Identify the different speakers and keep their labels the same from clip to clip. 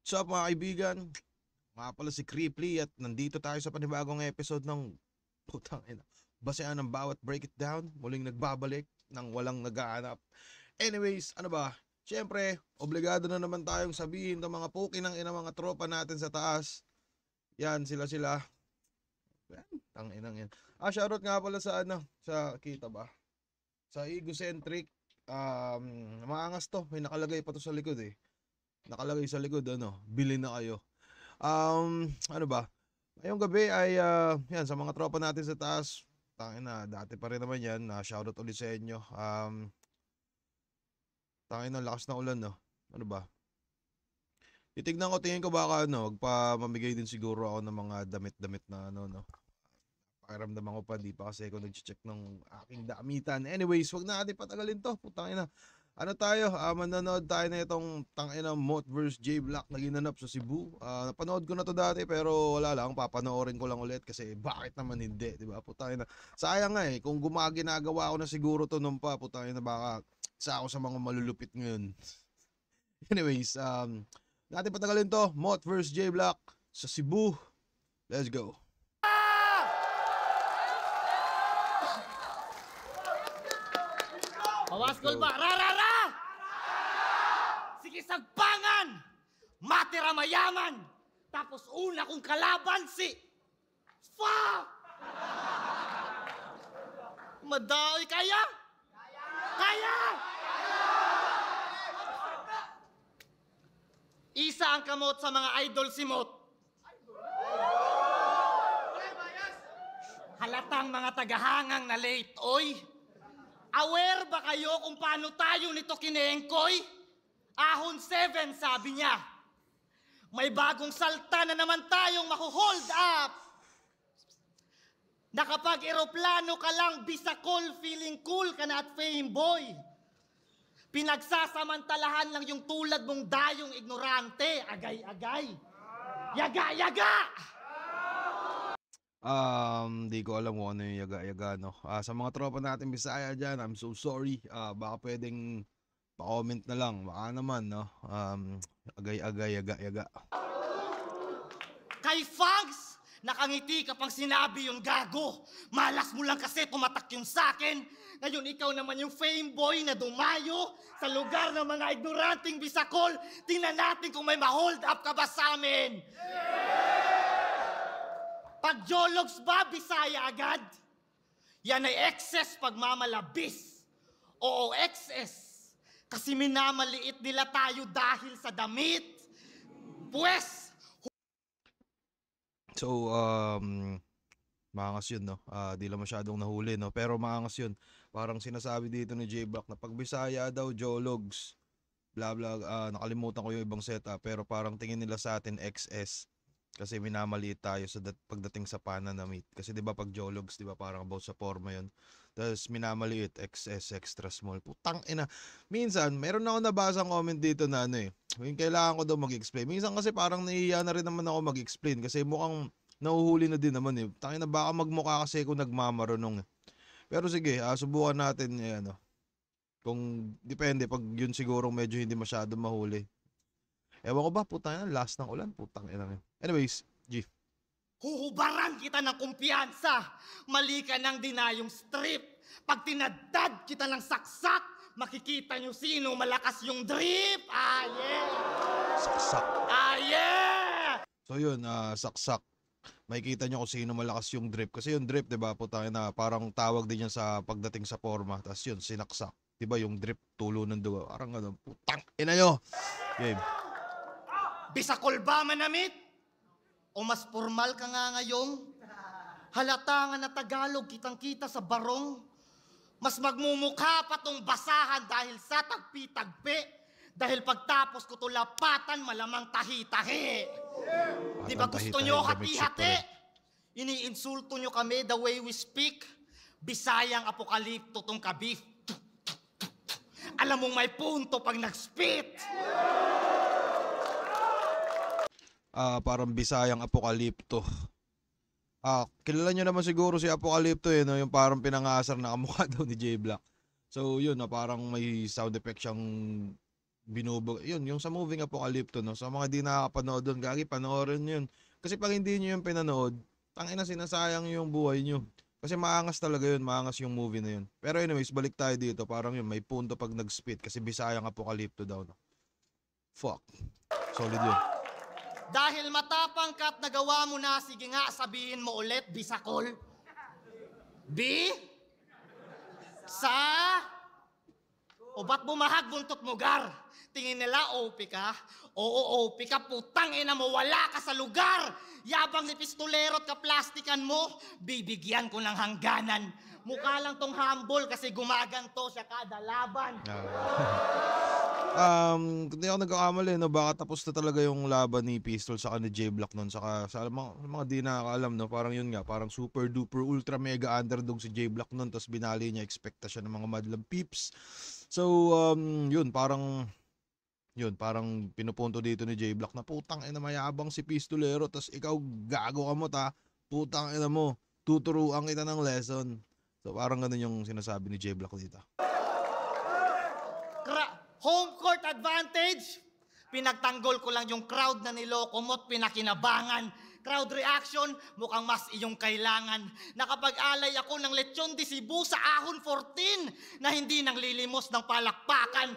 Speaker 1: What's up mga kaibigan? Nga pala si Creeply at nandito tayo sa panibagong episode ng putang ina. Basehan ng bawat break it down, muling nagbabalik nang walang nagaanap. Anyways, ano ba? Siyempre, obligado na naman tayong sabihin ng mga puki ng ina mga tropa natin sa taas. Yan, sila. Yan, tanginang yan. Shoutout nga pala sa sa kita ba? Sa Egocentric. Maangas to. May nakalagay pa to sa likod eh. Nakalagay sa likod bili na kayo. Ano ba? Ngayong gabi ay yan sa mga tropa natin sa taas. Tangina, dati pa rin naman yan. Shoutout ulit sa inyo. Tangina, lakas ng ulan Ano ba? Tingin ko baka magpamamigay din siguro ako ng mga damit-damit na pakiramdaman ko pa, di pa kasi ako nag-check ng aking damitan. Anyways, wag na natin patagalin to. Putangina. Ano tayo? Manonood tayo na itong tangina Moth vs. J Black na ginanap sa Cebu. Napanood ko na to dati pero wala lang, papanoorin ko lang ulit kasi bakit naman hindi, di ba? Putangina. Sayang nga kung ginagawa ko na siguro to nung pa, putangina baka isa ako sa mga malulupit ngayon. Anyways, natin patagalin to. Moth vs. J Black sa Cebu. Let's go.
Speaker 2: Pawaskol ba? Rarara! Sige sagpangan! Matira mayaman! Tapos una kong kalaban si... Fuck! Madaoy kaya? Kaya! Isa ang kamot sa mga idol si Mot. Halatang mga tagahangang na late, oy! Aware ba kayo kung paano tayo nito kinengkoy? Ahon 7 sabi niya. May bagong salta na naman tayong makuhold up. Nakapag-eroplano ka lang bisakol, feeling cool ka na at fame boy. Pinagsasamantalahan lang yung tulad mong dayong ignorante. Agay-agay. Yaga-yaga!
Speaker 1: Di ko alam kung ano yung yaga-yaga sa mga tropa natin Bisaya dyan, I'm so sorry. Baka pwedeng pa-comment na lang. Baka naman agay-agay, yaga-yaga.
Speaker 2: Kay Fags, nakangiti ka pang sinabi yung gago. Malas mo lang kasi tumatak yung sakin. Ngayon ikaw naman yung fame boy na dumayo sa lugar ng mga ignoranting bisakol. Tingnan natin kung may ma-hold up ka ba sa amin. Pag jologs ba, Bisaya agad? Yan ay excess pagmamalabis. Oo, excess. Kasi minamaliit nila tayo dahil sa damit. Pues,
Speaker 1: So, maangas yun di lang masyadong nahuli pero maangas yun. Parang sinasabi dito ni J-Block na pag Bisaya daw, jologs, bla bla, nakalimutan ko yung ibang setup pero parang tingin nila sa atin XS. Kasi minamaliit tayo sa pagdating sa pananamit. Kasi 'di ba pag jologs, 'di ba parang about sa forma 'yon. Tapos minamaliit XS extra small. Putang ina. Minsan meron ako nabasang comment dito na yung kailangan ko daw mag-explain. Minsan kasi parang nahihiya na rin naman ako mag-explain kasi mukhang nahuhuli na din naman Tangina baka magmukha kasi ako nagmamarunong. Pero sige, subukan natin kung depende pag yun siguro medyo hindi masyado mahuli. Ewan ko ba, putang ina, last ng ulan, putang ina. Anyways, G.
Speaker 2: huhubaran kita ng kumpiyansa. Mali ka ng dinayong strip. Pag tinadad kita ng saksak, makikita nyo sino malakas yung drip. Ah, yeah!
Speaker 1: Saksak.
Speaker 2: Ah, yeah!
Speaker 1: So yun, saksak. Makikita nyo kung sino malakas yung drip. Kasi yung drip, diba, putang ina, parang tawag din yan sa pagdating sa forma. Tapos yun, sinaksak. Diba yung drip, tulo ng duwa. Parang putang ina nyo. Game.
Speaker 2: Bisakol ba manamit? O mas formal ka nga ngayong? Halata nga na Tagalog kitang-kita sa barong. Mas magmumukha pa tong basahan dahil sa tagpi-tagpi. Dahil pagtapos ko to lapatan, malamang tahi-tahi. Di ba gusto nyo hati-hati? Iniinsulto nyo kami the way we speak. Bisayang apokalipto tong kabif. Alam mong may punto pag nag-spit.
Speaker 1: Parang Bisayang Apokalipto. Kilala nyo naman siguro si Apokalipto yung parang pinangasar na kamukha daw ni J Black. So yun parang may sound effect siyang yun, yung sa Moving Apocalypto, no? Sa mga di nakakapanood doon, gagi, panoorin yun. Kasi pag hindi nyo yung pinanood, tangina sinasayang yung buhay nyo. Kasi maangas talaga yun, maangas yung movie na yun. Pero anyways, balik tayo dito, parang yun, may punto pag nag-spit, kasi Bisayang Apocalypto daw, no? Fuck. Solid yun.
Speaker 2: Dahil matapang ka at nagawa mo na, sige nga, sabihin mo ulit, Bisakol. B? Sa? O ba't bumahag buntot mo, Gar? Tingin nila, OP ka? Oo, OP ka, putang ina mo, wala ka sa lugar! Yabang ni pistolero at kaplastikan mo, bibigyan ko ng hangganan. Mukha lang tong humble kasi gumaganto siya kada laban.
Speaker 1: Kung di ako nagkakamali, no, baka tapos na talaga yung laban ni Pistol sa ni J-Block nun. Saka sa mga di nakakaalam, no, parang yun nga, parang super duper ultra mega underdog si J-Block nun. Tapos binali niya, expecta siya ng mga madlang peeps. So, parang pinupunto dito ni J-Block na putang ina mayabang si Pistolero. Tapos ikaw gago ka mo ta, putang ina mo, tuturuan kita ng lesson. So parang ganun yung sinasabi ni J-Block dito.
Speaker 2: Home court advantage. Pinagtanggol ko lang yung crowd na niloko mo't pinakinabangan. Crowd reaction, mukhang mas iyong kailangan. Nakapag-alay ako ng lechon de Cebu sa ahon 14 na hindi nang lilimos ng palakpakan.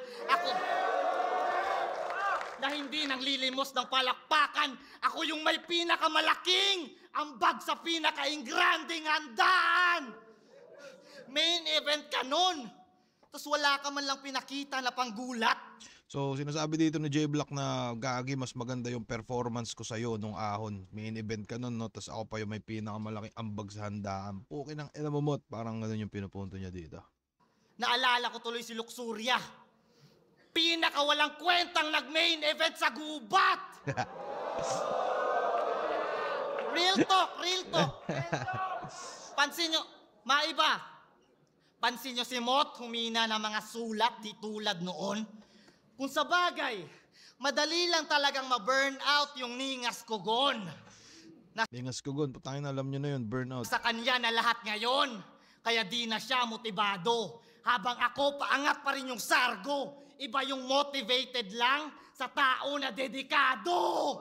Speaker 2: Ako yung may pinakamalaking ambag sa pinaka-ingranding handaan. Main event ka nun. Tapos wala ka man lang pinakita na panggulat.
Speaker 1: So sinasabi dito ni J-Block na gagi mas maganda yung performance ko sa'yo nung ahon. Main event ka nun, no? Tapos ako pa yung may pinakamalaking ambag sa handaan. Puki ng ina mo, mot. Parang ganun yung pinupunto niya dito.
Speaker 2: Naalala ko tuloy si Luxuria. Pinakawalang kwentang nag-main event sa gubat. Real talk. Pansin nyo, maiba. Pansin nyo si Mot, humina ng mga sulat di tulad noon. Kung sa bagay, madali lang talagang ma-burn out yung ningas kugon.
Speaker 1: Ningas kugon, putangin alam nyo na yun, burnout.
Speaker 2: Sa kanya na lahat ngayon, kaya di na siya motibado. Habang ako, paangat pa rin yung sargo. Iba yung motivated lang sa tao na dedikado.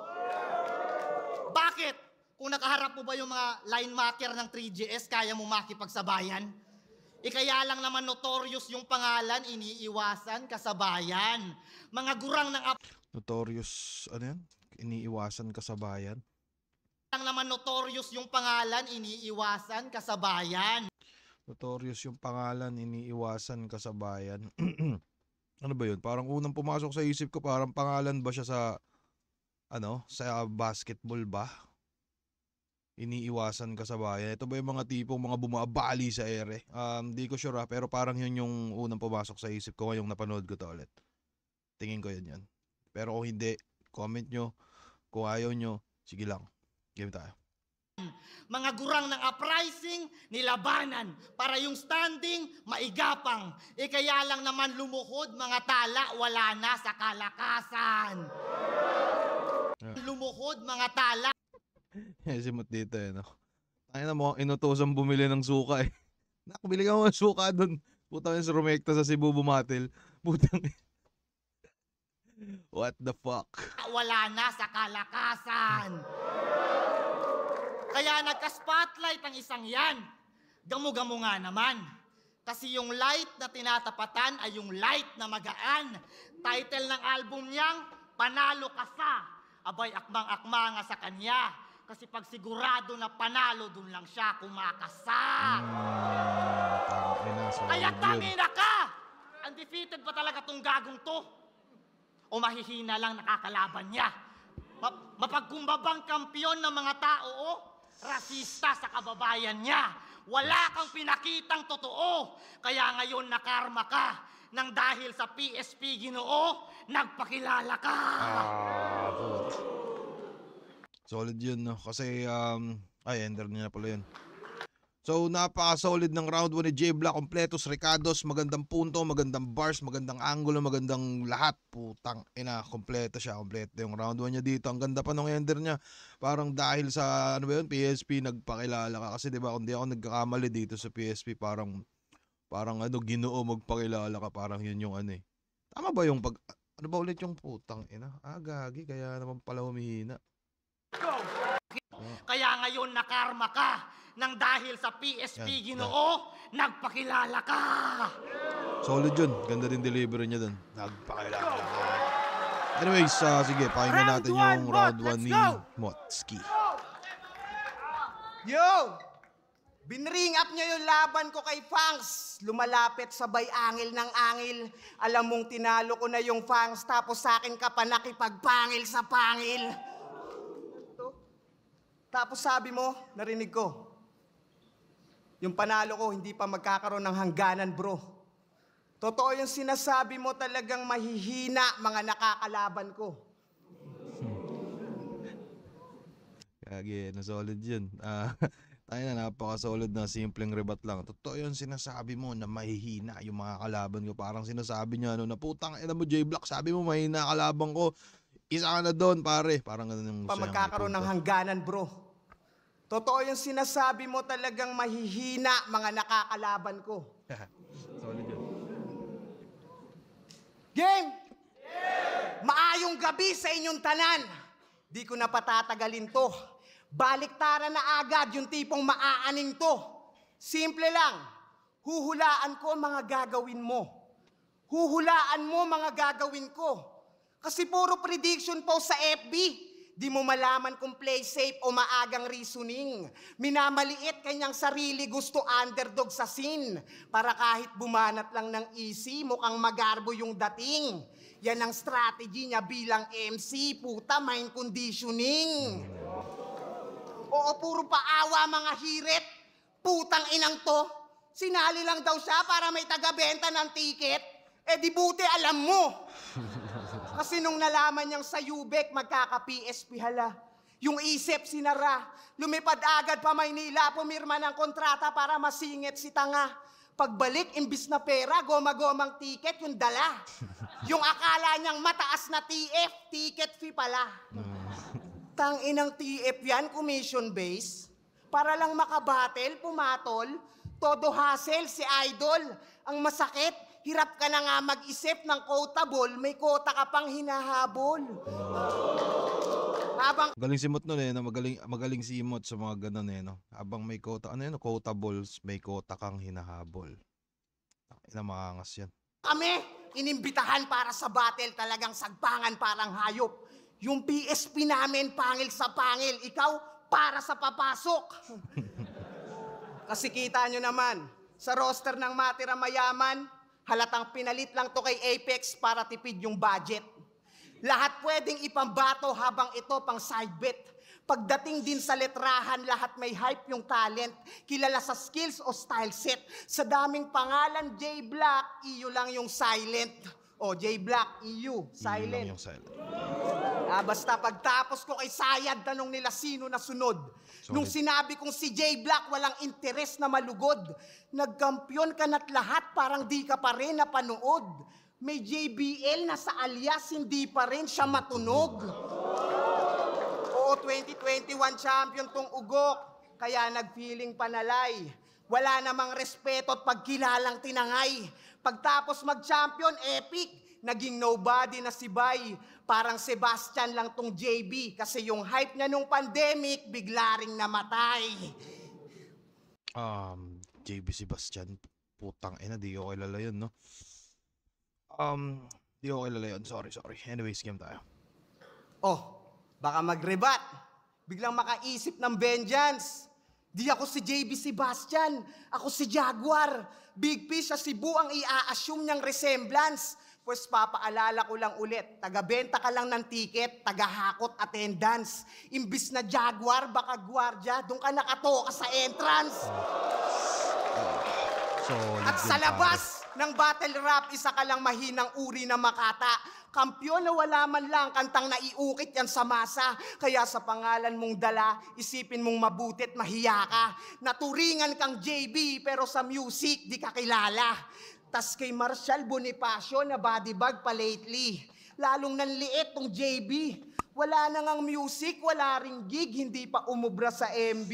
Speaker 2: Bakit? Kung nakaharap mo ba yung mga line marker ng 3GS, kaya mo makipagsabayan? Kaya lang naman notorious yung pangalan, iniiwasan kasabayan. Mga gurang ng
Speaker 1: Notorious, ano yan? Iniiwasan kasabayan?
Speaker 2: lang naman notorious yung pangalan, iniiwasan kasabayan.
Speaker 1: Notorious yung pangalan, iniiwasan kasabayan. Ano ba yun? Parang unang pumasok sa isip ko, parang pangalan ba siya sa, sa basketball ba? Iniiwasan kasabayan. Ito ba yung mga tipong mga bumabali sa ere? Di ko sure pero parang yun yung unang pumasok sa isip ko ngayong napanood ko to ulit. Tingin ko yun. Pero kung hindi, comment nyo. Kung ayaw nyo, sige lang. Game tayo.
Speaker 2: Mga gurang ng uprising, nilabanan para yung standing maigapang. Kaya lang naman lumuhod mga tala, wala na sa kalakasan. Lumuhod mga tala.
Speaker 1: Simot dito no. Tayo na mo, inutosan bumili ng suka Nakabili ka mo ng suka doon. Putang yung rumekta sa Cebu bumatil. Putang what the fuck?
Speaker 2: Wala na sa kalakasan. Kaya nagka-spotlight ang isang yan. Gamo-gamo nga naman. Kasi yung light na tinatapatan ay yung light na magaan. Title ng album niyang, Panalo Ka Sa. Abay, akmang-akma nga sa kanya. Kasi pag sigurado na panalo, dun lang siya kumakasa. Kaya tangina ka! Undefeated pa talaga tong gagong to. O mahihina lang nakakalaban niya. Mapagkumbabang kampiyon ng mga tao, rasista sa kababayan niya. Wala kang pinakitang totoo. Kaya ngayon nakarma ka. Nang dahil sa PSP Ginoo, nagpakilala ka.
Speaker 1: Solid yun, no? Kasi, ender niya pala yun. So, napaka-solid ng round 1 ni J-Block. Kompletos, recados, magandang punto, magandang bars, magandang angulo, magandang lahat. Putang ina, kompleto siya. Kompleto yung round 1 niya dito. Ang ganda pa ng ender niya. Parang dahil sa, PSP, nagpakilala ka. Kasi diba, kung di ako nagkakamali dito sa PSP, parang Ginoo magpakilala ka. Parang yun yung Tama ba yung Ano ba ulit yung putang ina? Gagi, kaya naman pala humihina.
Speaker 2: Kaya ngayon nakarma ka nang dahil sa PSP
Speaker 1: Yan,
Speaker 2: Ginoo, nagpakilala ka.
Speaker 1: solid yun. Ganda din delivery niya dun. Nagpakilala ka. Anyways, sige, pakinggan natin yung round 1 ni Motski.
Speaker 3: Yo! Binring up niya yung laban ko kay Fangs. Lumalapit sabay angil ng angil. Alam mong tinalo ko na yung Fangs, tapos sa akin ka pa nakipagpangil sa pangil. Tapos sabi mo, narinig ko, yung panalo ko hindi pa magkakaroon ng hangganan, bro. Totoo yung sinasabi mo, talagang mahihina mga nakakalaban ko.
Speaker 1: Gagi, solid yun. Tayo na, napaka-solid na simpleng rebat lang. Totoo yun sinasabi mo na mahihina yung mga kalaban ko. Parang sinasabi niya, na putang ina mo, J-Block, sabi mo mahihina kalaban ko. Isa ka na doon, pare. Parang ganun yung
Speaker 3: Pa magkakaroon ng hangganan, bro. Totoo yung sinasabi mo, talagang mahihina mga nakakalaban ko.
Speaker 1: Solid yun.
Speaker 3: Game! Maayong gabi sa inyong tanan. Di ko na patatagalin to. Baliktaran na agad yung tipong maaaning to. Simple lang. Huhulaan ko mga gagawin mo. Huhulaan mo mga gagawin ko. Kasi puro prediction po sa FB. Di mo malaman kung play safe o maagang reasoning. Minamaliit kanyang sarili, gusto underdog sa scene. Para kahit bumanat lang ng easy, mukhang magarbo yung dating. Yan ang strategy niya bilang MC, puta, mind conditioning. Oo, puro paawa mga hirit. Putang inang to. Sinali lang daw siya para may taga-benta ng ticket. Eh di buti alam mo. Kasi nung nalaman niyang sa Ubek, magkaka-PSP hala. Yung isip sinara. Lumipad agad pa Maynila, pumirma ng kontrata para masingit si tanga. Pagbalik, imbis na pera, goma-gomang ticket yung dala. Yung akala niyang mataas na TF, ticket fee pala. Tang inang TF yan, commission base. Para lang makabattle, pumatol, todo hassle si Idol. Ang masakit, hirap ka na nga mag-isip ng quotable, may quota ka pang hinahabol. Habang
Speaker 1: Magaling si Mot nun na magaling si Mot sa mga ganun no. Habang may quota, quotables, may quota kang hinahabol. Ina, maangas yan.
Speaker 3: kami, inimbitahan para sa battle, talagang sagpangan parang hayop. Yung PSP namin, pangil sa pangil, ikaw, para sa papasok. Kasi kita nyo naman, sa roster ng Matira Mayaman, halatang pinalit lang to kay Apex para tipid yung budget. Lahat pwedeng ipambato habang ito pang side bet. Pagdating din sa letrahan, lahat may hype yung talent. Kilala sa skills o style set. Sa daming pangalan, J-Black, iyo lang yung silent. O, J-Black, iyo, silent.
Speaker 1: Yung silent.
Speaker 3: Basta pagtapos ko kay Sayad, tanong nila sino na sunod. Nung sinabi kong si J-Black, walang interes na malugod. Nagkampiyon ka na't lahat, parang di ka pa rin napanood. May JBL na sa alias, hindi pa rin siya matunog. Oo, 2021 champion tong ugok, kaya nag-feeling panalay. Wala namang respeto at pagkilalang tinangay. Pagtapos mag-champion, epic, naging nobody na si Bay. Parang Sebastian lang tong JB, kasi yung hype niya nung pandemic, bigla ring namatay.
Speaker 1: JB Sebastian, putang ina, di ko kilala yun, no? Di ko kilala yun, sorry. Anyways, game tayo.
Speaker 3: Oh, baka mag-rebat. Biglang makaisip ng vengeance. Di ako si JB Sebastian, ako si Jaguar. Big P sa Cebu ang i-assume niyang resemblance. Pues papaalala ko lang ulit, taga-benta ka lang ng ticket, taga-hakot attendance. Imbis na Jaguar, baka gwardiya, doon ka nakatoka sa entrance. At sa labas ng battle rap, isa ka lang mahinang uri na makata. Kampyon na wala man lang kantang naiukit yan sa masa. Kaya sa pangalan mong dala, isipin mong mabutit, mahiya ka. Naturingan kang JB, pero sa music, di ka kilala. Tas kay Marshall Bonifacio na body bag pa lately. Lalong nanliit tong JB. Wala na ngang music, wala ring gig, hindi pa umubra sa MB.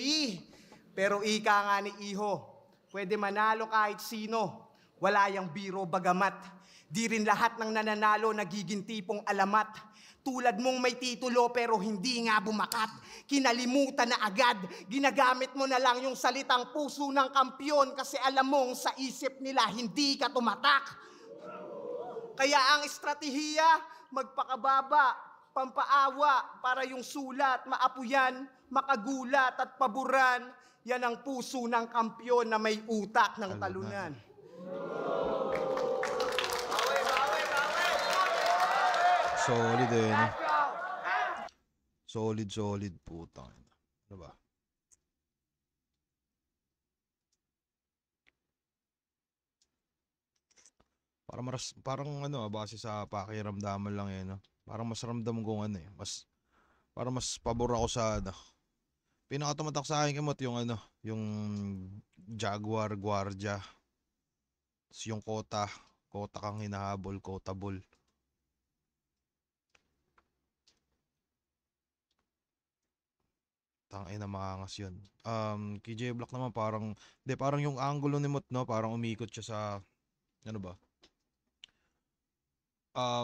Speaker 3: Pero ika nga ni Iho, pwede manalo kahit sino. Wala yang biro bagamat. Di rin lahat ng nananalo nagiging tipong alamat. Tulad mong may titulo pero hindi nga bumakat. Kinalimutan na agad. Ginagamit mo na lang yung salitang puso ng kampyon kasi alam mong sa isip nila hindi ka tumatak. Kaya ang estratehiya, magpakababa, pampaawa para yung sulat, maapuyan, makagulat at paboran. Yan ang puso ng kampyon na may utak ng talunan.
Speaker 1: Solid eh, no? Solid, putang. Ano ba? Parang ano, base sa pakiramdaman lang eh, no? Parang mas ramdam kong ano eh, parang mas pabor ako sa ano. Pinakatumatak sa akin kamot yung ano, yung Jaguar Guardia. Tapos yung Kota kang hinahabol, Kota Bull. Tangina, maangas yun. Kay J Block naman parang, parang yung angulo ni Mot, no? Parang umikot siya sa, ano ba?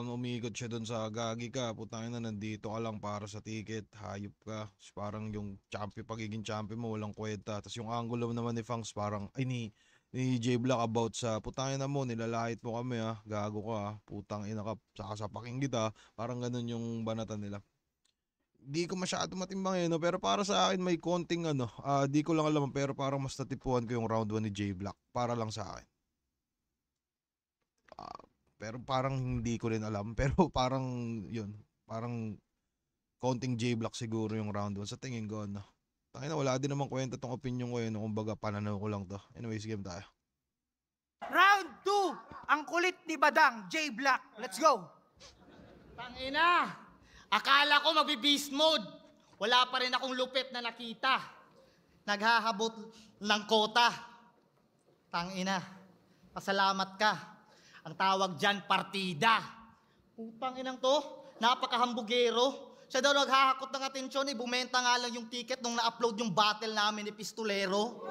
Speaker 1: Umikot siya dun sa gagi ka, putangin na nandito ka lang para sa ticket, hayop ka. Tapos parang yung pagiging champion mo, walang kwenta. Tapos yung angulo naman ni Fangs parang, ni J Block about sa, putangin na mo, nilalait mo kami gago ka putang ina ka, sakasapakin kita. Parang ganun yung banatan nila. Di ko masyado matimbang no? Pero para sa akin may konting ano, di ko lang alam, pero parang mas natipuan ko yung round 1 ni J Block. Para lang sa akin. Pero parang hindi ko rin alam. Pero parang, yun. Parang konting J-Block siguro yung round 1. Sa tingin ko, no. Tangina, wala din naman kwenta tong opinion ko no? Kumbaga, pananaw ko lang to. Anyways, game tayo.
Speaker 4: Round 2, ang kulit ni Badang, J-Block. Let's go!
Speaker 2: Tangina! Akala ko magbe-beast mode. Wala pa rin akong lupit na nakita. Naghahabot ng kota. Tangina, pasalamat ka. Ang tawag dyan, partida. Putang inang to, napakahambugero. Siya daw naghahakot ng atensyon, bumenta nga lang yung ticket nung na-upload yung battle namin ni Pistolero.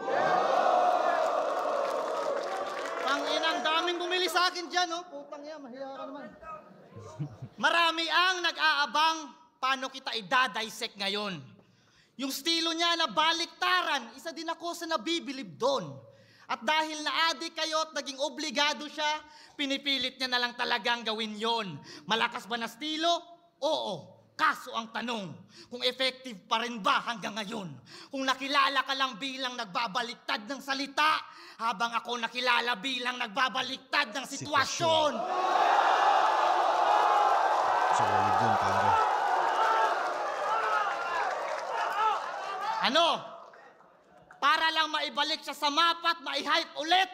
Speaker 2: Pang inang daming bumili sa akin dyan, no? Putang yan, mahiya ka naman. Marami ang nag-aabang paano kita i-dissect ngayon. Yung estilo niya na baliktaran, isa din ako sa nabibilib doon. At dahil na-addict kayo at naging obligado siya, pinipilit niya na lang talagang gawin yon. Malakas ba na estilo? Oo. Kaso ang tanong, kung effective pa rin ba hanggang ngayon? Kung nakilala ka lang bilang nagbabaliktad ng salita, habang ako nakilala bilang nagbabaliktad ng sitwasyon.
Speaker 1: Solid yun, pare.
Speaker 2: Ano? Para lang maibalik siya sa mapa at mai-hype ulit.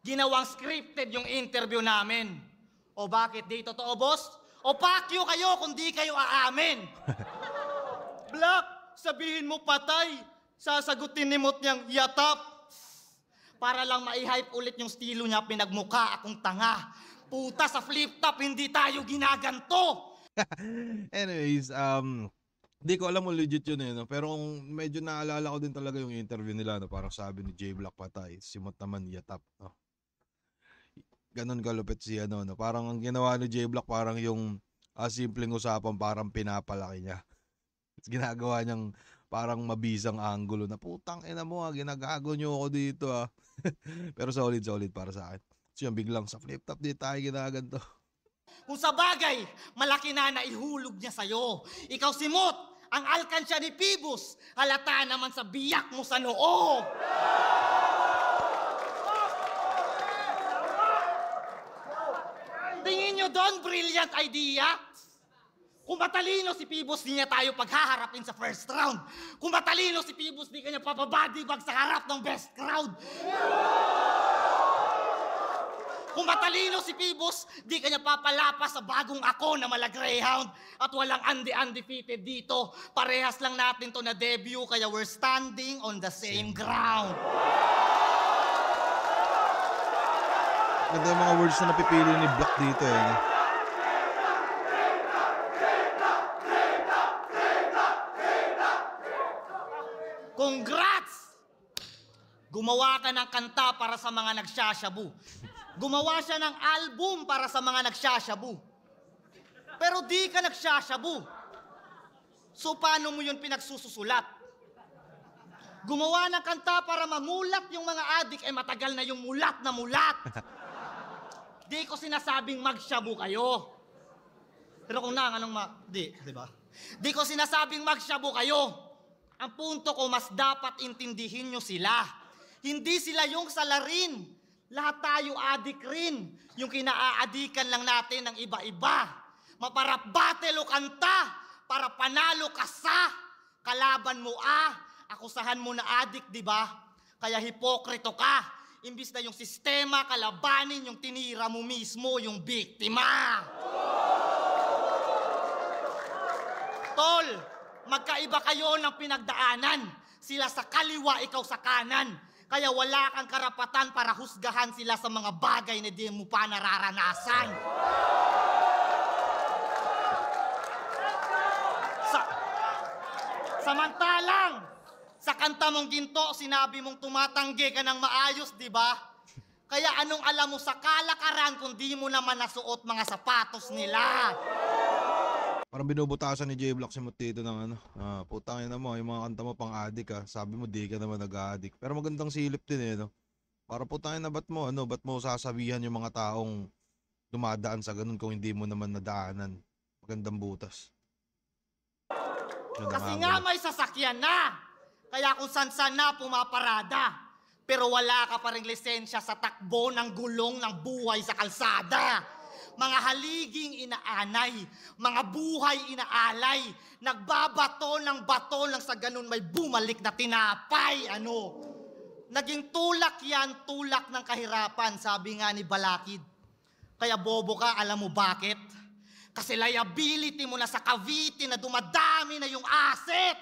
Speaker 2: Ginawang scripted yung interview namin. O bakit di totoo, boss? O pakyo kayo kung di kayo aamin. Black, sabihin mo patay. Sasagutin ni Mot niyang yatap. Para lang mai-hype ulit yung estilo niya, pinagmukha akong tanga. Puta, sa flip-top, hindi tayo ginaganto.
Speaker 1: Anyways, di ko alam kung legit yun no? Pero kung medyo naalala ko din talaga yung interview nila, no? Parang sabi ni J Block patay, si Mot naman yatap, no? Ganon kalupit si no? Parang ang ginawa ni J Block parang yung simpleng usapan parang pinapalaki niya. Ginagawa niyang parang mabisang angulo na putang ina mo ginagago niyo ako dito Pero solid para sa akin. So yung biglang sa flip top di tayo ginaganto.
Speaker 2: Kung sa bagay, malaki na naihulog niya sa'yo. Ikaw si Mot, ang alkansya ni Pibus, halata naman sa biyak mo sa noo. Tingin nyo doon, brilliant idea? Kung matalino si Pibus, di niya tayo paghaharapin sa first round. Kung matalino si Pibus, di kanya papabadibag sa harap ng best crowd. Kung matalino si Pibus, di kanya papalapas sa bagong ako na mala Greyhound. At walang undefeated dito. Parehas lang natin to na debut, kaya we're standing on the same ground.
Speaker 1: Ganda yung mga words na napipili ni Block dito no?
Speaker 2: Congrats! Gumawa ka ng kanta para sa mga nagsasyabu. Gumawa siya ng album para sa mga nagsasyabu. Pero di ka nagsasyabu. So paano mo yun pinagsususulat? Gumawa ng kanta para mamulat yung mga adik, matagal na yung mulat na mulat. Di ko sinasabing magsyabu kayo. Pero kung di ba? Di ko sinasabing magsyabu kayo. Ang punto ko, mas dapat intindihin nyo sila. Hindi sila yung salarin. Lahat tayo adik rin. Yung kinaaadikan lang natin ng iba-iba. Maparap battle o kanta para panalo ka sa kalaban mo akusahan mo na adik, di ba? Kaya hipokrito ka. Imbis na yung sistema kalabanin, yung tinira mo mismo, yung biktima. Tol, magkaiba kayo ng pinagdaanan. Sila sa kaliwa, ikaw sa kanan. Kaya wala kang karapatan para husgahan sila sa mga bagay na di mo pa nararanasan. Samantalang, sa kanta mong ginto, sinabi mong tumatanggi ka ng maayos, di ba? Kaya anong alam mo sa kalakaran kung di mo naman nasuot mga sapatos nila?
Speaker 1: Parang binubutasan ni J-Block si Mutito ng putangin na mo, yung mga kanta mo pang adik sabi mo di ka naman nag-adik. Pero magandang silip din no? Para putangin na ba't mo sasabihan yung mga taong dumadaan sa ganun kung hindi mo naman nadaanan. Magandang butas.
Speaker 2: Kasi nga may sasakyan na. Kaya kung san-san na pumaparada. Pero wala ka pa ring lisensya sa takbo ng gulong ng buhay sa kalsada. Mga haliging inaanay, mga buhay inaalay, nagbabato ng bato lang sa ganun may bumalik na tinapay. Naging tulak yan, tulak ng kahirapan, sabi nga ni Balakid. Kaya bobo ka, alam mo bakit? Kasi liability mo na sa Cavite na dumadami na yung asset.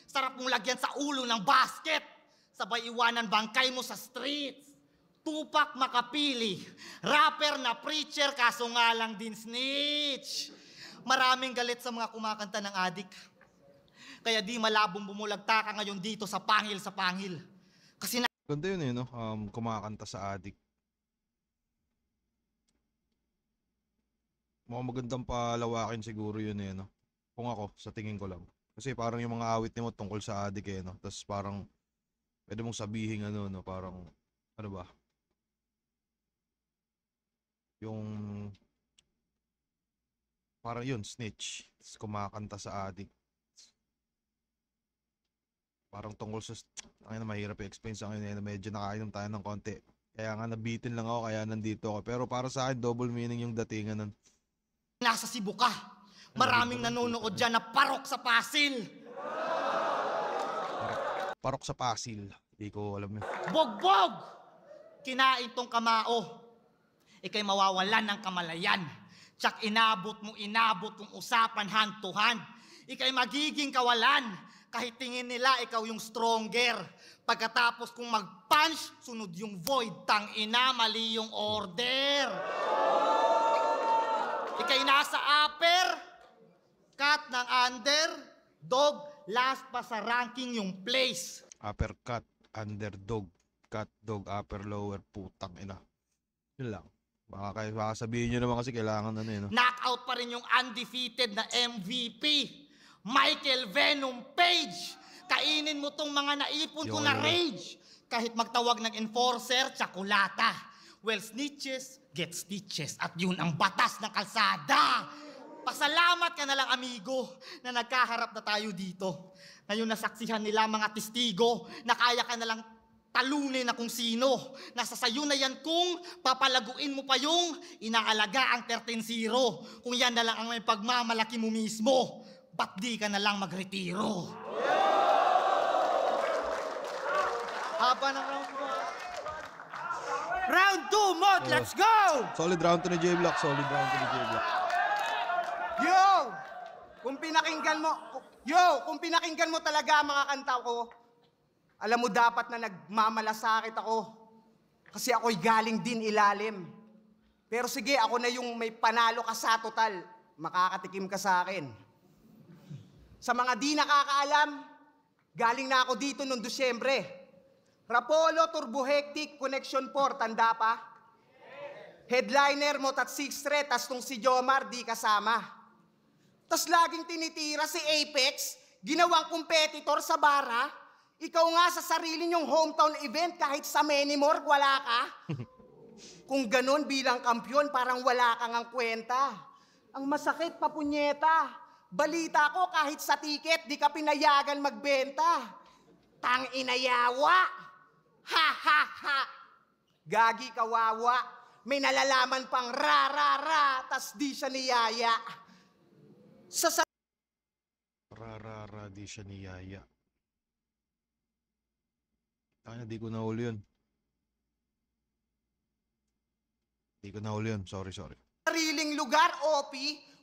Speaker 2: Sarap mong lagyan sa ulo ng basket. Sabay iwanan bangkay mo sa streets. Tupac Makapili, rapper na preacher kaso nga lang din snitch. Maraming galit sa mga kumakanta ng adik. Kaya di malabong bumulagta ka ngayon dito sa pangil. Kasi
Speaker 1: Ganda yun kumakanta sa adik. Mukhang magandang palawakin siguro yun Kung ako, sa tingin ko lang. Kasi parang yung mga awit mo tungkol sa adik Tapos parang, pwede mong sabihin parang, ano ba? Yung, parang yun, snitch. Tapos kumakanta sa adik. Parang tungkol sa, mahirap i-explain sa akin medyo nakainom tayo ng konti. Kaya nga nabitin lang ako, kaya nandito ako. Pero para sa akin, double meaning yung datingan nun.
Speaker 2: nasa Cebu ka. Maraming nanonood dyan na parok sa Pasil.
Speaker 1: Parok sa Pasil. Hindi ko alam yun.
Speaker 2: Bogbog! Kinain tong kamao. Ika'y mawawalan ng kamalayan. Tsak inabot kung usapan hand to hand. Ika'y magiging kawalan. Kahit tingin nila ikaw yung stronger. Pagkatapos kung mag-punch, sunod yung void. Tang ina, mali yung order. Ika'y nasa upper, cut ng under, dog, last pa sa ranking yung place.
Speaker 1: Uppercut, underdog, cut, dog, upper, lower, putang ina. Yun lang. Baka sabihin nyo naman kasi kailangan
Speaker 2: Knockout pa rin yung undefeated na MVP. Michael Venom Page. Kainin mo tong mga naipon ko na rage. Kahit magtawag ng enforcer, tsakulata. Well, snitches get stitches. At yun ang batas ng kalsada. Pasalamat ka na lang, amigo, na nagkaharap na tayo dito. Ngayon nasaksihan nila mga testigo na kaya ka na lang talunin na kung sino. Nasa sayo na yan kung papalaguin mo pa yung inaalaga ang 13-0. Kung yan na lang ang may pagmamalaki mo mismo, ba't di ka na lang magretiro? Haba ng round mo.
Speaker 4: Round 2, Mod! Let's go!
Speaker 1: Solid round to ni J-Block. Solid round to ni J-Block.
Speaker 3: Yo! Kung pinakinggan mo talaga ang mga kanta ko, alam mo dapat na nagmamalasakit ako. Kasi ako'y galing din ilalim. Pero sige, ako na yung may panalo ka sa total. Makakatikim ka sa akin. Sa mga di nakakaalam, galing na ako dito noong Disyembre. Rapolo, Turbo Hectic, Connection 4, tanda pa? Headliner mo tat 6-3, tas tong si Jomar di kasama. Tas laging tinitira si Apex, ginawang competitor sa bara. Ikaw nga sa sarili niyong hometown event, kahit sa Menimorg, wala ka. Kung ganon bilang kampyon, parang wala kang ang kwenta. Ang masakit, papunyeta. Balita ko kahit sa tiket, di ka pinayagan magbenta. Tang inayawa. Ha ha ha. Gagi kawawa. May nalalaman pang ra, tas di siya niyaya.
Speaker 1: Rarara, di siya niyaya. Tanga, di ko nahuli yun. Di ko nahuli yun. Sorry.
Speaker 3: Sariling lugar, OP,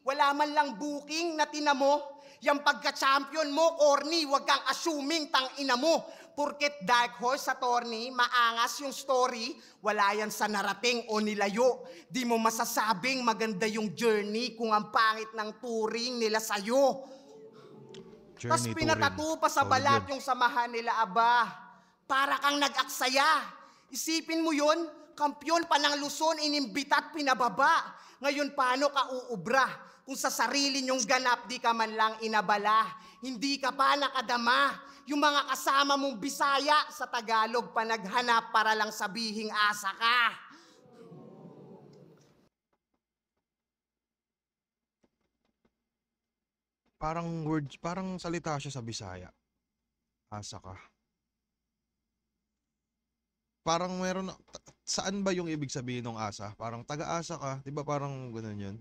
Speaker 3: wala man lang booking na tinamo. Yang pagka-champion mo, corny, wag kang assuming tang ina mo. Porket dark horse sa tourney, maangas yung story, wala yan sa narating o nilayo. Di mo masasabing maganda yung journey kung ang pangit ng touring nila sa'yo. Tas
Speaker 1: Journey
Speaker 3: pinatatu pa sa
Speaker 1: Solid
Speaker 3: balat
Speaker 1: yun.
Speaker 3: yung samahan nila, aba. Para kang nag-aksaya. Isipin mo yun, kampyon pa ng Luzon, inimbita at pinababa. Ngayon paano ka uubra? Kung sa sarili niyong ganap di ka man lang inabala. Hindi ka pa nakadama. Yung mga kasama mong Bisaya sa Tagalog pa naghanap para lang sabihing asa ka.
Speaker 1: Parang salita siya sa Bisaya. Asa ka. Parang meron, saan ba yung ibig sabihin ng asa? Parang taga-asa ka, 'di ba parang gano'n 'yun?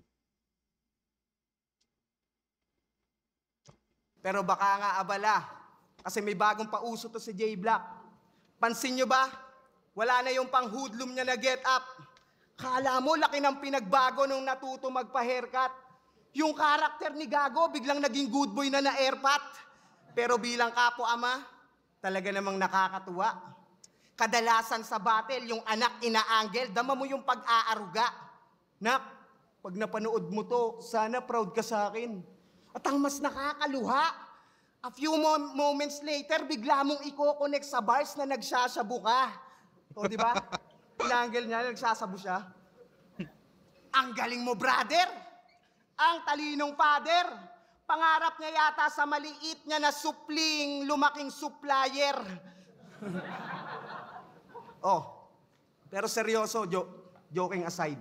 Speaker 3: Pero baka nga abala, kasi may bagong pauso to si J-Block. Pansin nyo ba? Wala na yung pang-hoodlum niya na get up. Kala mo, laki ng pinagbago nung natuto magpa-haircut. Yung karakter ni Gago, biglang naging good boy na na-airpat. Pero bilang kapo-ama, talaga namang nakakatuwa. Kadalasan sa battle, yung anak ina-angle, dama mo yung pag-aaruga. Nak, pag napanood mo to, sana proud ka sa akin. At ang mas nakakaluha, a few moments later, bigla mong i-connect sa bars na nagsasabu ka. O, di ba? Ina-angle niya, nagsasabu siya. Ang galing mo, brother! Ang talinong father! Pangarap niya yata sa maliit niya na supling, lumaking supplier. Oh, pero seryoso, joking aside.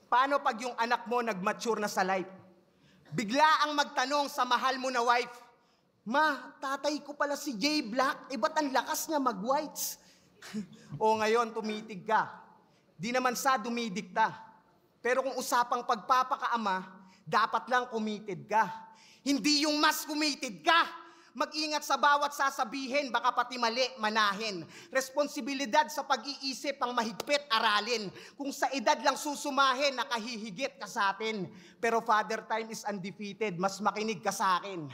Speaker 3: Paano pag yung anak mo nag-mature na sa life? Bigla ang magtanong sa mahal mo na wife, Ma, tatay ko pala si J-Block, ba't ang lakas niya mag-whites? O ngayon, tumitig ka. Di naman sa dumidikta. Pero kung usapang pagpapakaama, dapat lang committed ka. Hindi yung mas committed ka. Mag-ingat sa bawat sasabihin, baka pati mali, manahin. Responsibilidad sa pag-iisip ang mahigpit aralin. Kung sa edad lang susumahin, nakahihigit ka sa atin. Pero Father Time is undefeated, mas makinig ka sa akin.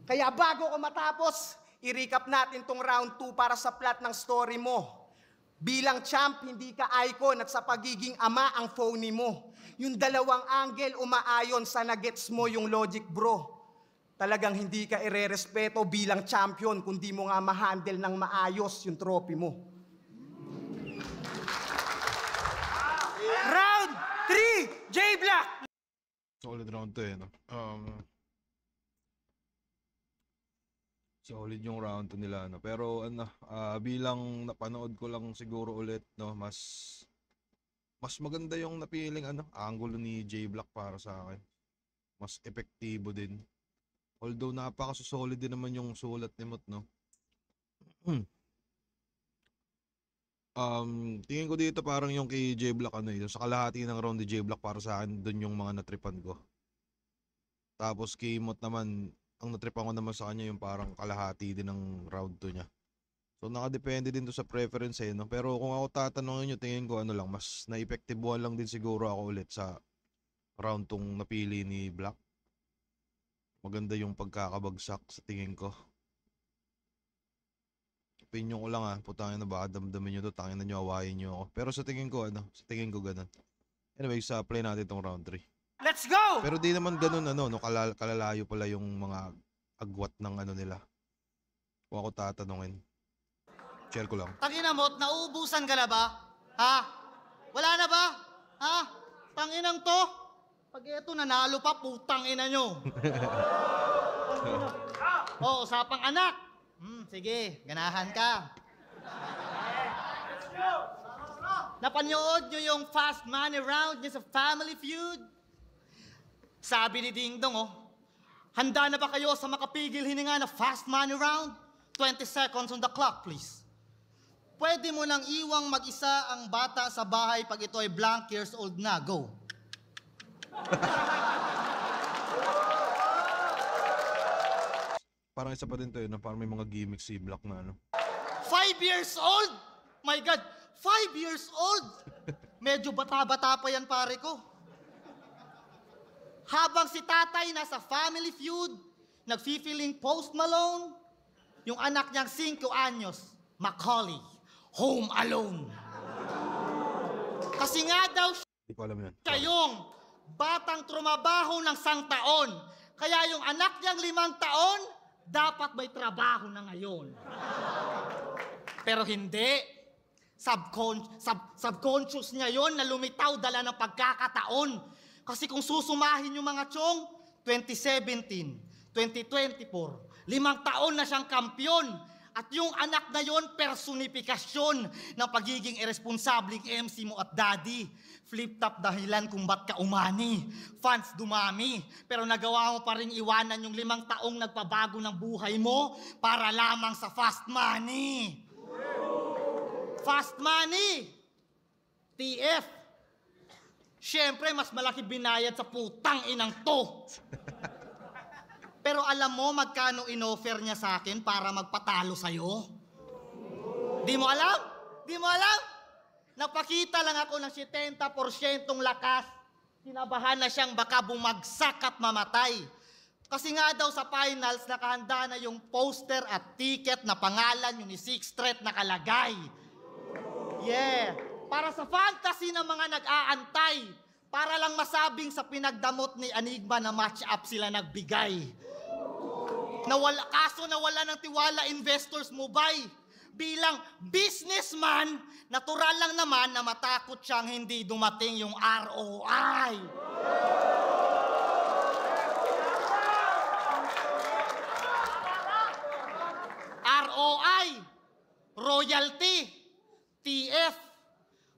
Speaker 3: Kaya bago ko matapos, i-recap natin tong round 2 para sa plot ng story mo. Bilang champ, hindi ka icon at sa pagiging ama ang phony mo. Yung dalawang angle umaayon sa nagets mo yung logic bro. Talagang hindi ka irerespeto bilang champion kung di mo nga ma-handle ng maayos yung trophy mo.
Speaker 4: Round 3, J-Block!
Speaker 1: Solid round 2 no? Solid yung round 2 nila, no? Pero bilang napanood ko lang siguro ulit, no? Mas maganda yung napiling angulo ni J-Block para sa akin. Mas epektibo din. Although napaka-solid din naman yung sulat ni Mot, no? Tingin ko dito parang yung kay J-Block yung sa kalahati ng round ni J-Block para sa akin doon yung mga natripan ko. Tapos kay Mot naman, ang natripan ko naman sa kanya yung parang kalahati din ng round 2 niya. So nakadepende din to sa preference no? Pero kung ako tatanungin nyo, tingin ko lang, mas na-epektibuhan lang din siguro ako ulit sa round tong napili ni Black. Maganda yung pagkakabagsak sa tingin ko. Opinion ko lang putangin na baka damdamin nyo to, tangin na nyo, awayin nyo ako. Pero sa tingin ko ganun. Anyway, play natin tong round 3.
Speaker 4: Let's go!
Speaker 1: Pero di naman ganun no, kalalayo pala yung mga agwat ng nila. Kung ako tatanungin. Share ko lang.
Speaker 2: Tangina mo, nauubusan ka na ba? Ha? Wala na ba? Ha? Tanginang to? Pag ito nanalo pa, putang ina nyo. Oh, usapang anak. Sige, ganahan ka. Napanood nyo yung Fast Money Round niya sa Family Feud? Sabi ni Ding Dong, oh, handa na ba kayo sa makapigil hininga na Fast Money Round? 20 seconds on the clock, please. Pwede mo nang iwang mag-isa ang bata sa bahay pag ito ay blank years old na. Go.
Speaker 1: Parang isa pa din to yun, parang may mga gimmicks si Black na ano.
Speaker 2: 5 years old? My God, 5 years old? Medyo bata-bata pa yan, pare ko. Habang si tatay nasa Family Feud, nagfi-feeling Post Malone, yung anak niyang 5 anyos, Macaulay, home alone. Kasi nga daw
Speaker 1: Hindi ko alam yan.
Speaker 2: siya yung batang trumabaho ng 1 taon. Kaya yung anak niyang 5 taon, dapat may trabaho na ngayon. Pero hindi. Subconscious niya yon na lumitaw dala ng pagkakataon. Kasi kung susumahin yung mga chong, 2017, 2024, 5 taon na siyang kampyon. At yung anak na yon, personifikasyon ng pagiging irresponsabling MC mo at daddy. Flip-top dahilan kung ba't ka umani. Fans dumami. Pero nagawa mo pa rin iwanan yung 5 taong nagpabago ng buhay mo para lamang sa fast money. Fast money. TF. Siyempre, mas malaki binayad sa putang inang to. Pero alam mo magkano inoffer niya sa akin para magpatalo sa'yo? Di mo alam? Di mo alam? Napakita lang ako ng 70% lakas. Kinabahan na siyang baka bumagsak at mamatay. Kasi nga daw sa finals, nakahanda na yung poster at ticket na pangalan yung ni Sixth Street nakalagay. Yeah. Para sa fantasy ng mga nag-aantay. Para lang masabing sa pinagdamot ni Enigma na match-up sila nagbigay. Kaso nawala ng tiwala investors mo, bay. Bilang businessman, natural lang naman na matakot siyang hindi dumating yung ROI. ROI, royalty, TF,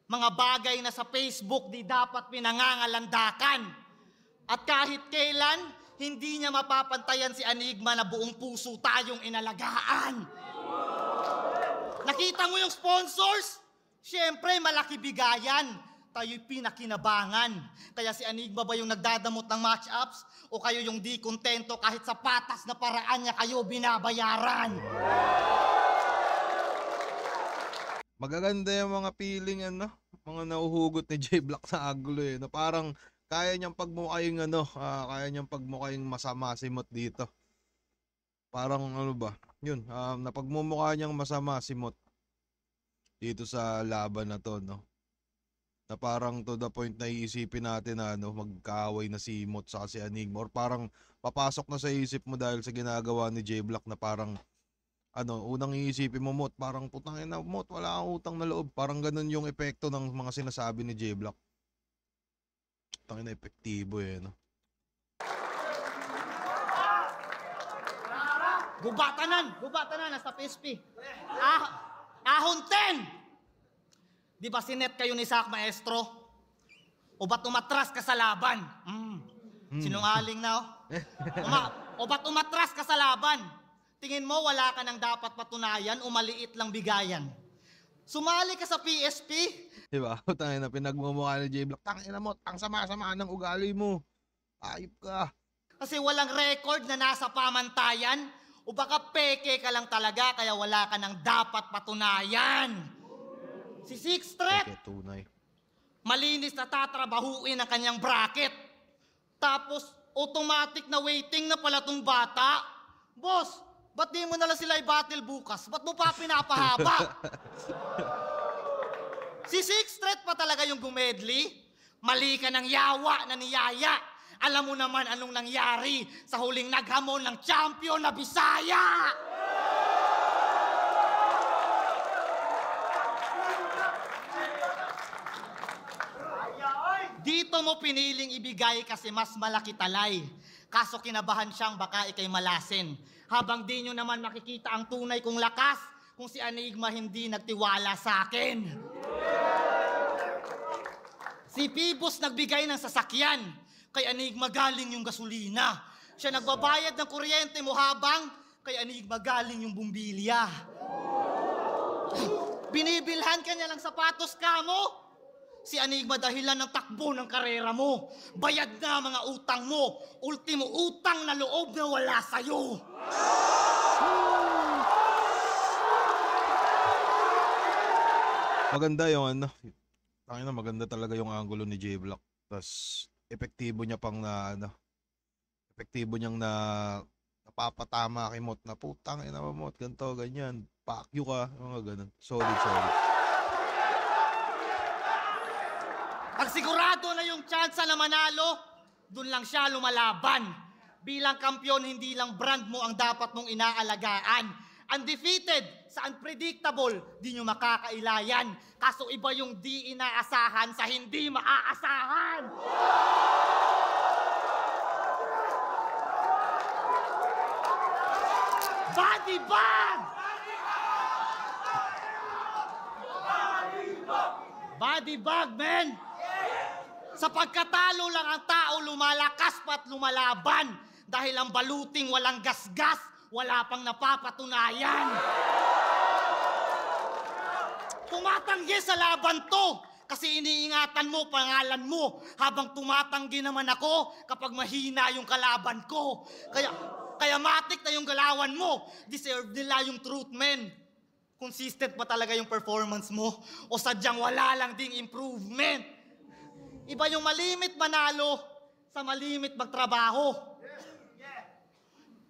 Speaker 2: mga bagay na sa Facebook di dapat pinangangalandakan. At kahit kailan, hindi niya mapapantayan si Enigma na buong puso tayong inalagaan. Nakita mo yung sponsors? Siyempre, malaki bigayan. Tayo'y pinakinabangan. Kaya si Enigma ba yung nagdadamot ng match-ups? O kayo yung di kontento kahit sa patas na paraan niya kayo binabayaran?
Speaker 1: Magaganda yung mga feeling ano, mga nauhugot ni J Black sa Agulo eh. Na parang kaya niyang pagmukhaying ano, kaya niyang pagmukhaying masama si Mot dito. Parang ano ba? Yun, napagmumukha niyang masama si Mot dito sa laban na to, no. Na parang to the point na iisipin natin na ano, magkaaway na si Mot sa si Enigma or parang papasok na sa isip mo dahil sa ginagawa ni J Black na parang ano, unang iisipin mo Mot, parang putang ina Mot, wala kang utang na loob. Parang ganun yung epekto ng mga sinasabi ni J Black. Putang ina, epektibo eh, no.
Speaker 2: Gubatanan, nasa PSP. Ahon 10! Di ba sinet kayo ni Sak Maestro? O ba't umatras ka sa laban? Sinungaling na, oh. O ba't umatras ka sa laban? Tingin mo wala ka nang dapat patunayan o maliit lang bigayan? Sumali ka sa PSP?
Speaker 1: Diba? Tangin na pinagmumukha ni J Black. Tangin na mo, ang sama-sama ng ugali mo. Ayop ka.
Speaker 2: Kasi walang record na nasa pamantayan? O baka peke ka lang talaga kaya wala ka nang dapat patunayan? Si Sixth Street,
Speaker 1: Okay, tunay.
Speaker 2: malinis na tatrabahuin ang kanyang bracket. Tapos, automatic na waiting na pala tong bata. Boss, ba't di mo na lang sila i-battle bukas? Ba't mo pa pinapahaba? Si Sixth Street pa talaga yung gumedli? Mali ka ng yawa na niyaya. Alam mo naman anong nangyari sa huling naghamon ng champion na Bisaya! gusto mo piniling ibigay kasi mas malaki talay. Kaso kinabahan siyang baka ikay malasin. Habang di nyo naman makikita ang tunay kong lakas, kung si Enigma hindi nagtiwala sa akin. Si Pibos nagbigay ng sasakyan. Kay Enigma galing yung gasolina. Siya nagbabayad ng kuryente mo habang kay Enigma galing yung bumbilya. Binibilhan ka niya ng sapatos ka mo. Si Enigma dahilan ng takbo ng karera mo. Bayad na mga utang mo. Ultimo utang na loob na wala sa'yo.
Speaker 1: Maganda yung ano. Tangina, maganda talaga yung angulo ni J-Block. Tapos, epektibo niya pang na, ano, epektibo niyang na napapatama kay Mot na putang ina mo Mot, ganito, ganyan. Fuck you ka, mga ganun. Solid, solid.
Speaker 2: Pag sigurado na yung tsansa na manalo, dun lang siya lumalaban. Bilang kampyon, hindi lang brand mo ang dapat mong inaalagaan. Undefeated sa unpredictable, di nyo makakailayan. Kaso iba yung di inaasahan sa hindi maaasahan. Body bag! Body bag, man! Sa pagkatalo lang ang tao lumalakas pa't lumalaban. Dahil ang baluting walang gasgas, wala pang napapatunayan. Tumatanggi sa laban to kasi iniingatan mo pangalan mo habang tumatanggi naman ako kapag mahina yung kalaban ko. Kaya matik na yung galawan mo. Deserve nila yung truth, men. Consistent ba talaga yung performance mo? O sadyang wala lang ding improvement? Iba yung malimit manalo sa malimit magtrabaho.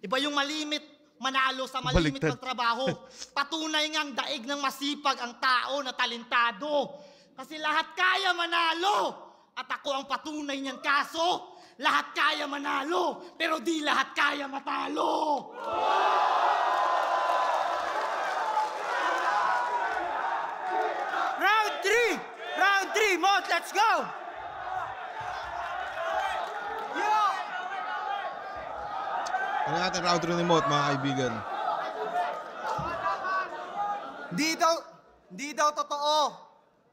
Speaker 2: Iba yung malimit manalo sa malimit
Speaker 1: Baliktad.
Speaker 2: magtrabaho. Patunay ngang daig ng masipag ang tao na talentado. Kasi lahat kaya manalo. At ako ang patunay niyan kaso. Lahat kaya manalo, pero di lahat kaya matalo.
Speaker 4: Round 3! Round 3, Mot, let's go!
Speaker 1: Ano natin round 3 ni Mot, mga kaibigan?
Speaker 3: Di daw totoo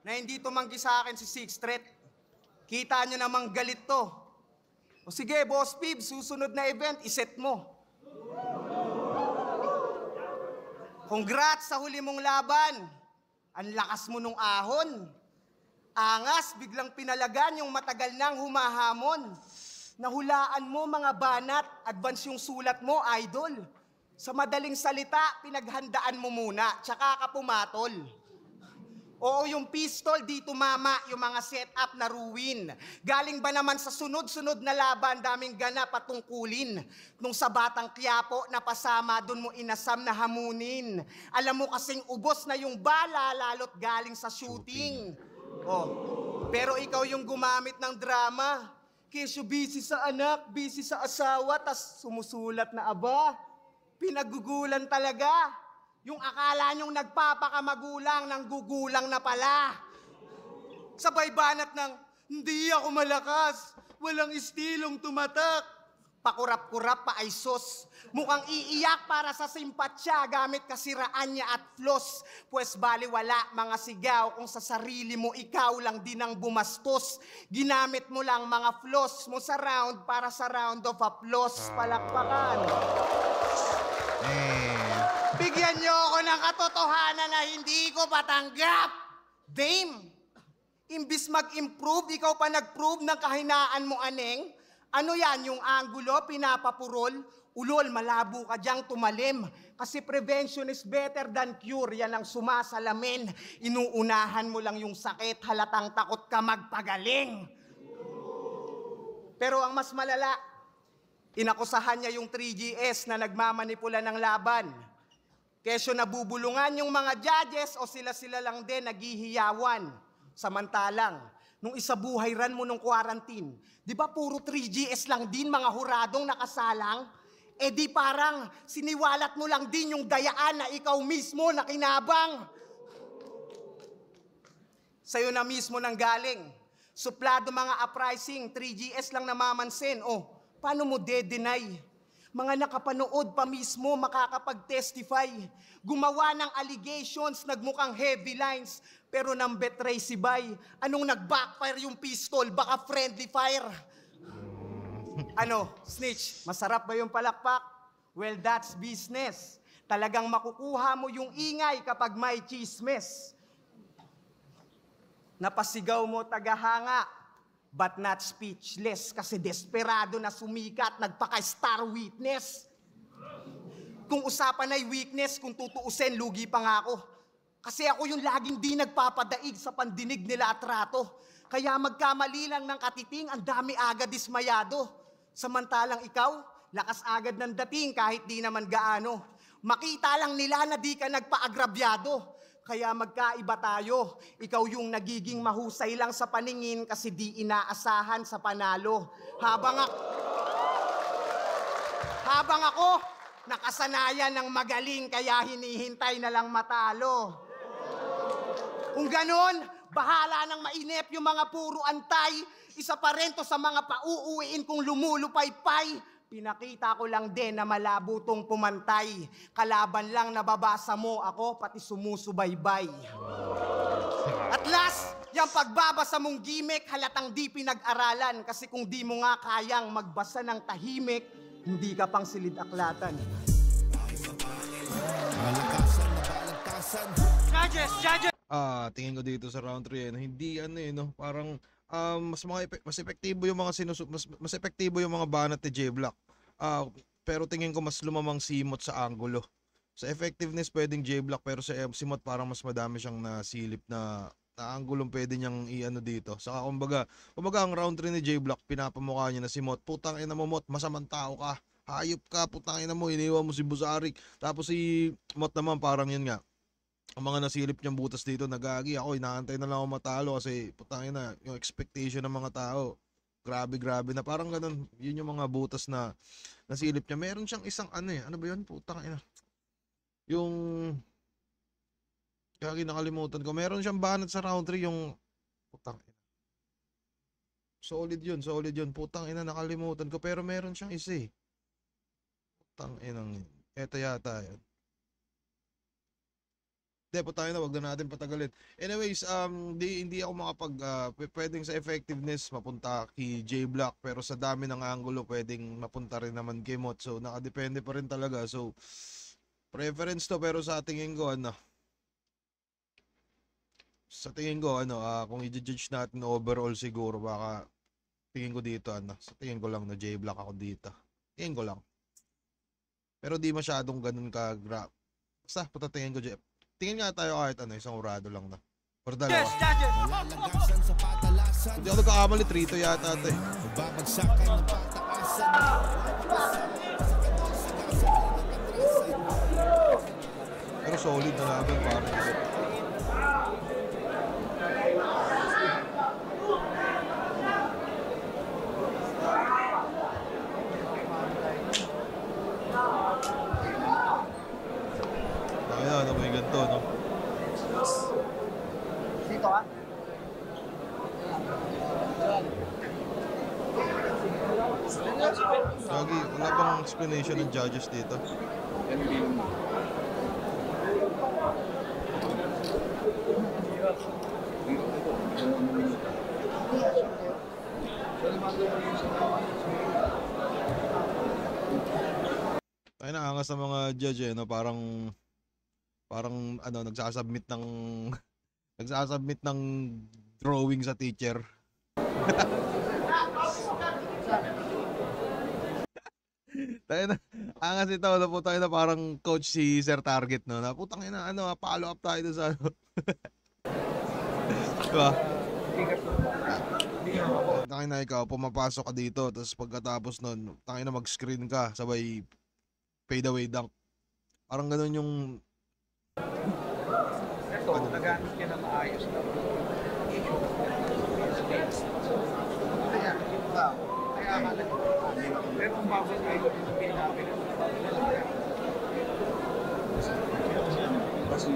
Speaker 3: na hindi tumanggi sa akin si Sixth Threat. Kita nyo namang galit to. O sige, Boss Pib, susunod na event, iset mo. Congrats sa huli mong laban. Ang lakas mo nung ahon. Angas, biglang pinalagan yung matagal nang humahamon. Nahulaan mo mga banat, advance yung sulat mo, idol. Sa madaling salita, pinaghandaan mo muna, tsaka ka pumatol. Oo, yung pistol, di tumama yung mga setup na ruin. Galing ba naman sa sunod-sunod na laban, daming ganap at tungkulin. Nung sa Batang Quiapo, napasama, dun mo inasam na hamunin. Alam mo kasing ubos na yung bala, lalot galing sa shooting. Oh, pero ikaw yung gumamit ng drama. Kesyo busy sa anak, busy sa asawa, tas sumusulat na aba. Pinagugulan talaga. Yung akala nyong nagpapakamagulang nang gugulang na pala. Sabay banat ng, hindi ako malakas, walang istilong tumatak. Pakurap-kurap pa ay sos. Mukhang iiyak para sa simpatsya gamit kasiraan niya at flos. Pues baliwala mga sigaw kung sa sarili mo ikaw lang din ang bumastos. Ginamit mo lang mga flaws mo sa round para sa round of applause. Palakpakan. Bigyan niyo ako ng katotohanan na hindi ko patanggap. Dame, imbis mag-improve, ikaw pa nag-prove ng kahinaan mo, aneng. Ano yan, yung angulo, pinapapurol? Ulol, malabo ka diyang tumalim. Kasi prevention is better than cure. Yan ang sumasalamin. Inuunahan mo lang yung sakit, halatang takot ka magpagaling. Pero ang mas malala, inakusahan niya yung 3GS na nagmamanipula ng laban. Kesyo nabubulungan yung mga judges o sila-sila lang din naghihiyawan. Samantalang, nung isabuhay ran mo nung quarantine, di ba puro 3GS lang din mga huradong nakasalang? Eh di parang siniwalat mo lang din yung dayaan na ikaw mismo nakinabang. Sa'yo na mismo nang galing. Suplado mga uprising, 3GS lang namamansin. Oh, paano mo de-deny? Mga nakapanood pa mismo makakapag-testify. Gumawa ng allegations, nagmukhang heavy lines, pero nang betray si Bay. Anong nag-backfire yung pistol? Baka friendly fire. Ano, snitch, masarap ba yung palakpak? Well, that's business. Talagang makukuha mo yung ingay kapag may chismes. Napasigaw mo tagahanga, but not speechless kasi desperado na sumikat, nagpaka-star witness. Kung usapan ay weakness, kung tutuusin, lugi pa nga ako. Kasi ako yung laging di nagpapadaig sa pandinig nila at rato. Kaya magkamali lang ng katiting, ang dami agad dismayado. Samantalang ikaw, lakas agad ng dating kahit di naman gaano. Makita lang nila na di ka nagpaagrabyado. Kaya magkaiba tayo. Ikaw yung nagiging mahusay lang sa paningin kasi di inaasahan sa panalo. Habang ako, nakasanayan ng magaling kaya hinihintay na lang matalo. Kung ganon, bahala nang mainip yung mga puro antay. Isa pa rin to sa mga pauuwiin kung lumulupaypay. Pinakita ko lang din na malabo tong pumantay. Kalaban lang nababasa mo ako, pati sumusubaybay. At last, yung pagbabasa mong gimmick, halatang di pinag-aralan. Kasi kung di mo nga kayang magbasa ng tahimik, hindi ka pang silid-aklatan.
Speaker 4: Judges!
Speaker 1: Tingin ko dito sa round 3 hindi no, parang mas epektibo yung mga mas epektibo yung mga banat ni J-Block. Pero tingin ko mas lumamang simot sa angulo. Sa effectiveness pwedeng J-Block, pero sa simot parang mas madami siyang nasilip na angulong pwede niyang i-ano dito. Saka kumbaga ang round 3 ni J-Block, pinapamukha niya na si Mot, putang ina mo Mot, masamang tao ka. Hayop ka, putang ina mo, iniwan mo si Busarik. Tapos si Mot naman parang yun nga. Ang mga nasilip niyang butas dito, nagagi ako, inaantay na lang ako matalo kasi putang ina, yung expectation ng mga tao, grabe na, parang ganun, yun yung mga butas na nasilip niya. Meron siyang isang ano ba yun, putang ina, yung, kaya nakalimutan ko, meron siyang banat sa round 3, yung, putang ina, solid yun, putang ina, nakalimutan ko, pero meron siyang isa putang inang, eto yata yan. Tayo na, wag na natin patagalin. Anyways, hindi ako pwedeng sa effectiveness mapunta kay J-Block, pero sa dami ng angulo pwedeng mapunta rin naman kay Mot. So nakadepende pa rin talaga. So preference to, pero sa tingin ko kung i-judge natin overall siguro, baka tingin ko dito sa tingin ko lang na J-Block ako dito. Tingin ko lang. Pero di masyadong ganun basta tingin ko tingin nga tayo kahit isang urado lang na. Or dalawa.
Speaker 4: Judges!
Speaker 1: Hindi ako nagkakamali, 3 yata ito Pero solid na laban parang ito. Ano may ganito, no?
Speaker 3: Dito ka?
Speaker 1: Gagi, wala bang explanation ng judges dito? Tayo naangas ng mga judge no? Parang nagsasubmit ng drawing sa teacher. Tayo na, angas ito, tayo na parang coach si Sir Target, no? Na putang ina, follow up tayo sa diba? Tangin na ikaw, pumapasok ka dito, tapos pagkatapos nun, tangin na mag-screen ka, sabay fade away dunk. Parang ganun yung
Speaker 4: Nagamit ka na maayos na. Kaya akala ko. Pero ang bawal ay pinapin. Kasi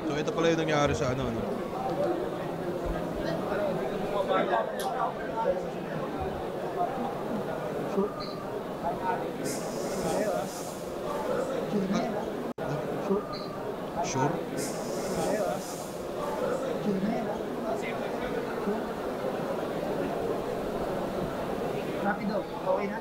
Speaker 1: So ito pala yung nangyari sa ano. Sure?
Speaker 4: Rapido, okay na?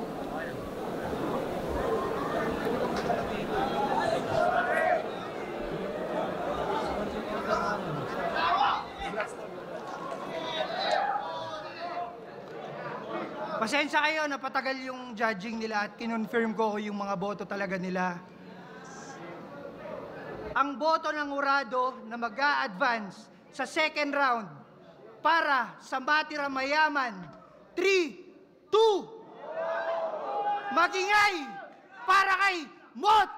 Speaker 4: Pasensya kayo, napatagal yung judging nila at kinonfirm ko yung mga boto talaga nila. Ang boto ng Urado na mag-a-advance sa second round para sa Matira Mayaman, 3, 2, magingay para kay Mot!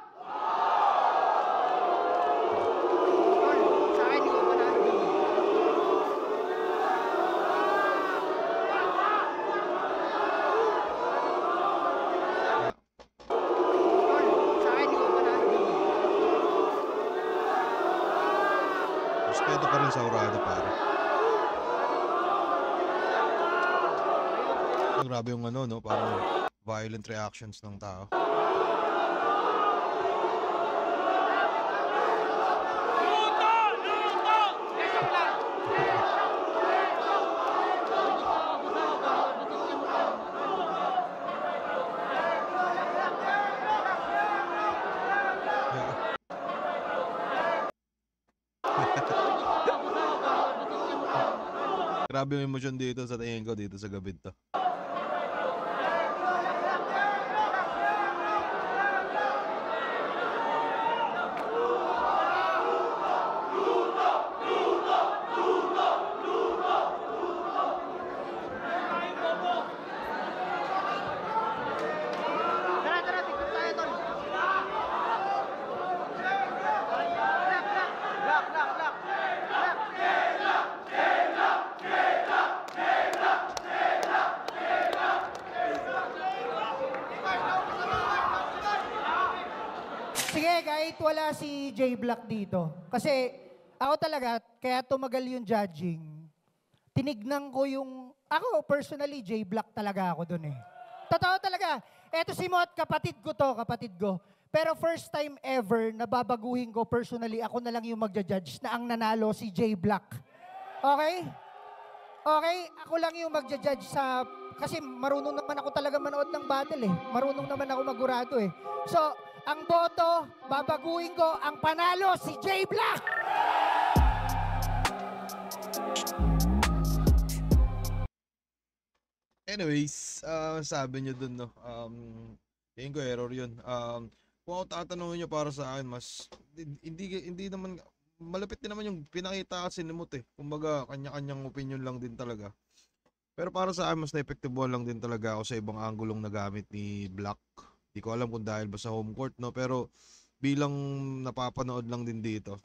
Speaker 4: Tol, sa akin, ikaw panalo dito. Tol, sa akin, ikaw panalo dito.
Speaker 1: Respeto pa rin sa Urado, pare. Grabe yung ano, no? Parang violent reactions ng tao. Grabe yung emosyon dito sa tingin ko dito sa gabi to.
Speaker 4: Tara, tara, tignan tayo, Tol. Lock, lock, lock.
Speaker 5: Sige, kahit wala si J Black dito. Kasi ako talaga, kaya tumagal yung judging, tinignan ko yung, ako personally, J Black talaga ako dun eh. Totoo talaga. Eto si Mot, kapatid ko to, kapatid ko. Pero first time ever, nababaguhin ko personally, ako na lang yung magja-judge na ang nanalo si J Black. Okay? Okay? Ako lang yung magja-judge sa, kasi marunong naman ako talaga manood ng battle eh. Marunong naman ako magurado eh. So, ang boto, babaguhin ko, ang panalo si J Black!
Speaker 1: Anyways, sabi nyo dun, no? Tingin ko error yun. Kung ako tatanungin nyo para sa akin, mas, hindi naman, malapit din naman yung pinakita kasi ni Mut eh. Kumbaga, kanya-kanyang opinion lang din talaga. Pero para sa akin, mas na-epektibuhan lang din talaga ako sa ibang anggulong na gamit ni Black. Hindi ko alam kung dahil ba sa home court, no? Pero bilang napapanood lang din dito.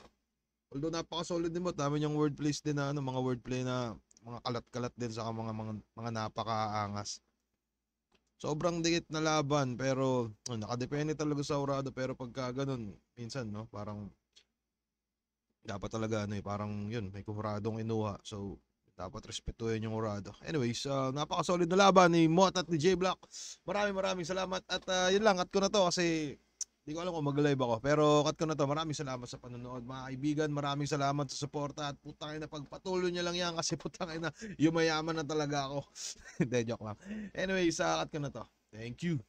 Speaker 1: Although napaka-solid din mo, dami niyang wordplays din na ano, mga wordplay na mga kalat-kalat din sa mga napakaangas. Sobrang dikit na laban pero nakadepende talaga sa Urado pero pagka ganun, minsan no, parang dapat talaga ano eh, parang yun, may kuhuradong inuha. So dapat respetuhin yung Urado. Anyways, napaka-solid na laban ni Mot at ni J Black. Maraming salamat at yun lang, cut ko na to kasi hindi ko alam kung mag-live ako. Pero cut ko na to. Maraming salamat sa panonood mga kaibigan. Maraming salamat sa suporta at putangin na pagpatuloy nyo lang yan kasi putangin na yumayaman na talaga ako. Hindi, joke lang. Anyways, cut ko na to. Thank you.